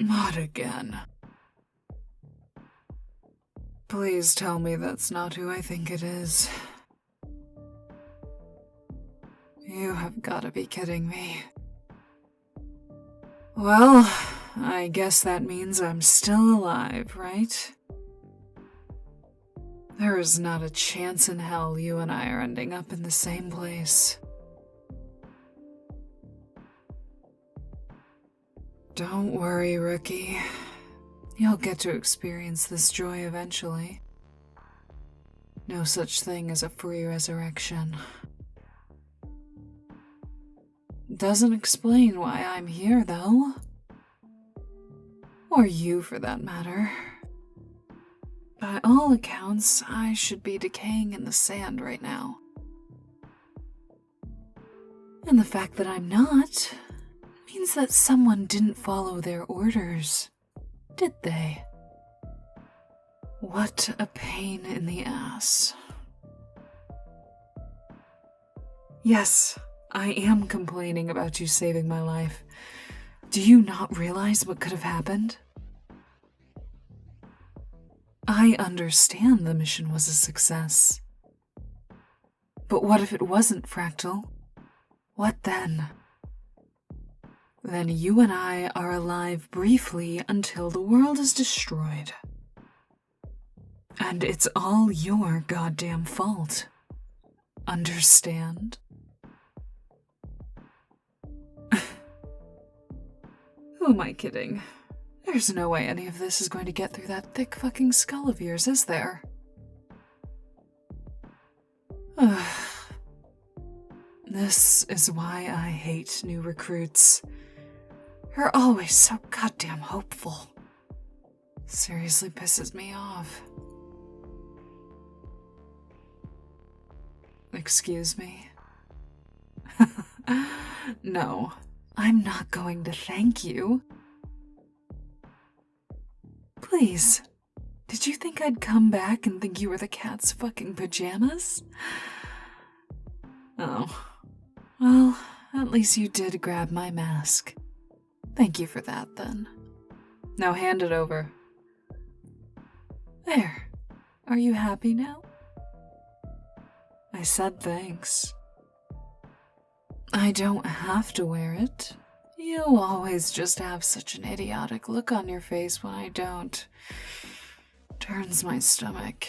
Not again. Please tell me that's not who I think it is. You have gotta be kidding me. Well, I guess that means I'm still alive, right? There is not a chance in hell you and I are ending up in the same place. Don't worry, rookie. You'll get to experience this joy eventually. No such thing as a free resurrection. Doesn't explain why I'm here, though. Or you, for that matter. By all accounts, I should be decaying in the sand right now. And the fact that I'm not means that someone didn't follow their orders, did they? What a pain in the ass. Yes, I am complaining about you saving my life. Do you not realize what could have happened? I understand the mission was a success. But what if it wasn't, Fractal? What then? Then you and I are alive briefly until the world is destroyed. And it's all your goddamn fault. Understand? Who am I kidding? There's no way any of this is going to get through that thick fucking skull of yours, is there? This is why I hate new recruits. You're always so goddamn hopeful. Seriously pisses me off. Excuse me? No, I'm not going to thank you. Please, did you think I'd come back and think you were the cat's fucking pajamas? Oh, well, at least you did grab my mask. Thank you for that, then. Now hand it over. There. Are you happy now? I said thanks. I don't have to wear it. You always just have such an idiotic look on your face when I don't. Turns my stomach.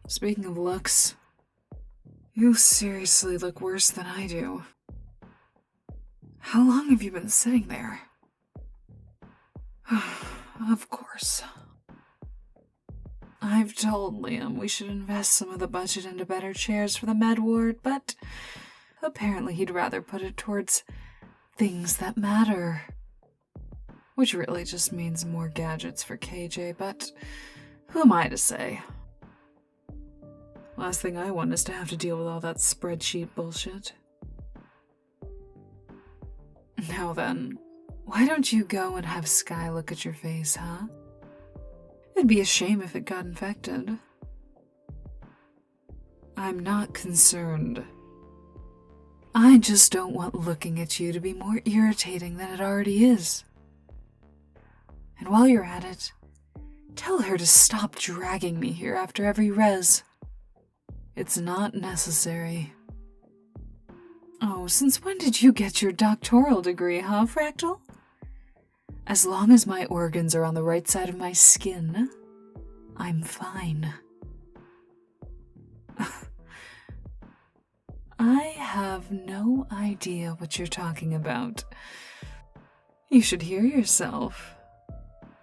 Speaking of looks, you seriously look worse than I do. How long have you been sitting there? Of course. I've told Liam we should invest some of the budget into better chairs for the med ward, but apparently he'd rather put it towards things that matter. Which really just means more gadgets for KJ, but who am I to say? Last thing I want is to have to deal with all that spreadsheet bullshit. Now then, why don't you go and have Sky look at your face, huh? It'd be a shame if it got infected. I'm not concerned. I just don't want looking at you to be more irritating than it already is. And while you're at it, tell her to stop dragging me here after every res. It's not necessary. Oh, since when did you get your doctoral degree, huh, Fractal? As long as my organs are on the right side of my skin, I'm fine. I have no idea what you're talking about. You should hear yourself.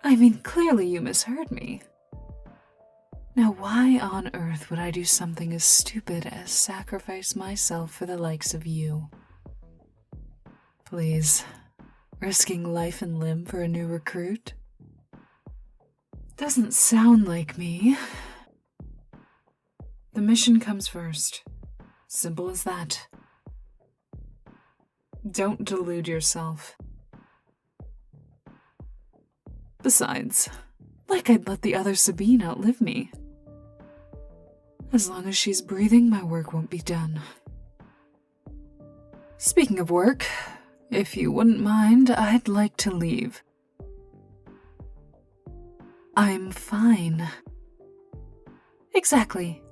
I mean, clearly you misheard me. Now, why on earth would I do something as stupid as sacrifice myself for the likes of you? Please, risking life and limb for a new recruit? Doesn't sound like me. The mission comes first. Simple as that. Don't delude yourself. Besides, like I'd let the other Sabine outlive me. As long as she's breathing, my work won't be done. Speaking of work, If you wouldn't mind, I'd like to leave. I'm fine. Exactly.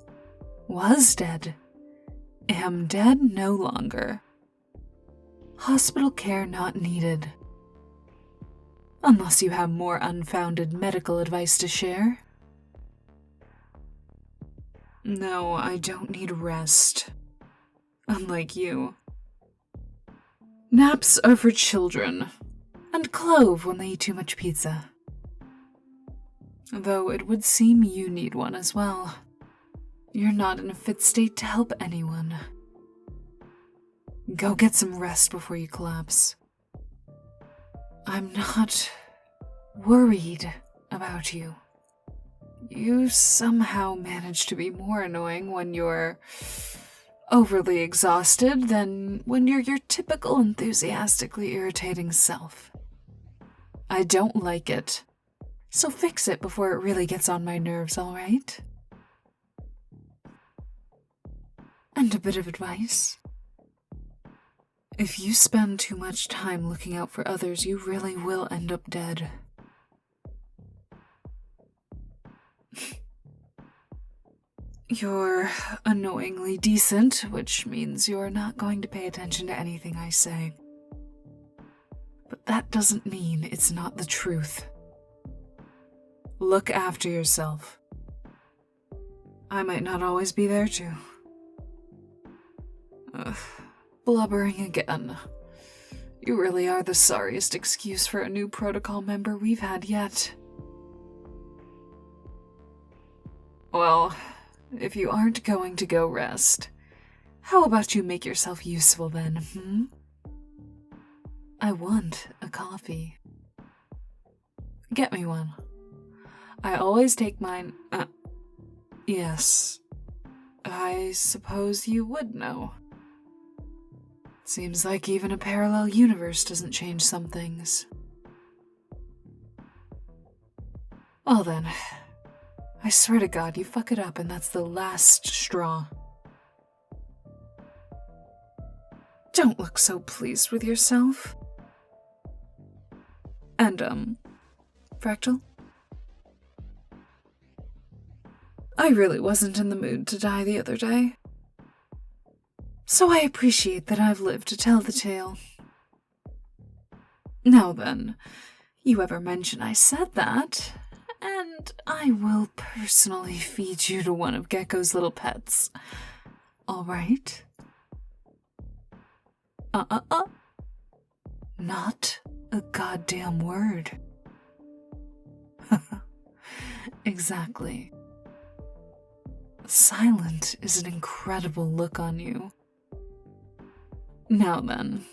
Was dead. Am dead no longer. Hospital care not needed. Unless you have more unfounded medical advice to share. No, I don't need rest. Unlike you. Naps are for children, and clove when they eat too much pizza. Though it would seem you need one as well. You're not in a fit state to help anyone. Go get some rest before you collapse. I'm not worried about you. You somehow manage to be more annoying when you're overly exhausted than when you're your typical enthusiastically irritating self. I don't like it. So fix it before it really gets on my nerves, alright? And a bit of advice. If you spend too much time looking out for others, you really will end up dead. You're annoyingly decent, which means you're not going to pay attention to anything I say. But that doesn't mean it's not the truth. Look after yourself. I might not always be there to. Blubbering again. You really are the sorriest excuse for a new protocol member we've had yet. Well, if you aren't going to go rest, how about you make yourself useful then, I want a coffee. Get me one. I always take mine. Yes. I suppose you would know. Seems like even a parallel universe doesn't change some things. Well then, I swear to God, you fuck it up and that's the last straw. Don't look so pleased with yourself. And, Fractal? I really wasn't in the mood to die the other day. So I appreciate that I've lived to tell the tale. Now then, you ever mention I said that, and I will personally feed you to one of Gecko's little pets. All right? Not a goddamn word. Exactly. Silent is an incredible look on you. Now then,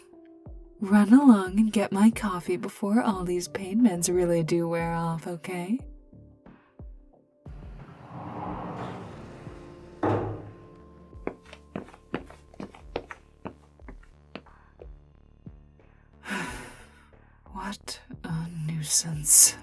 run along and get my coffee before all these pain meds really do wear off, okay? What a nuisance.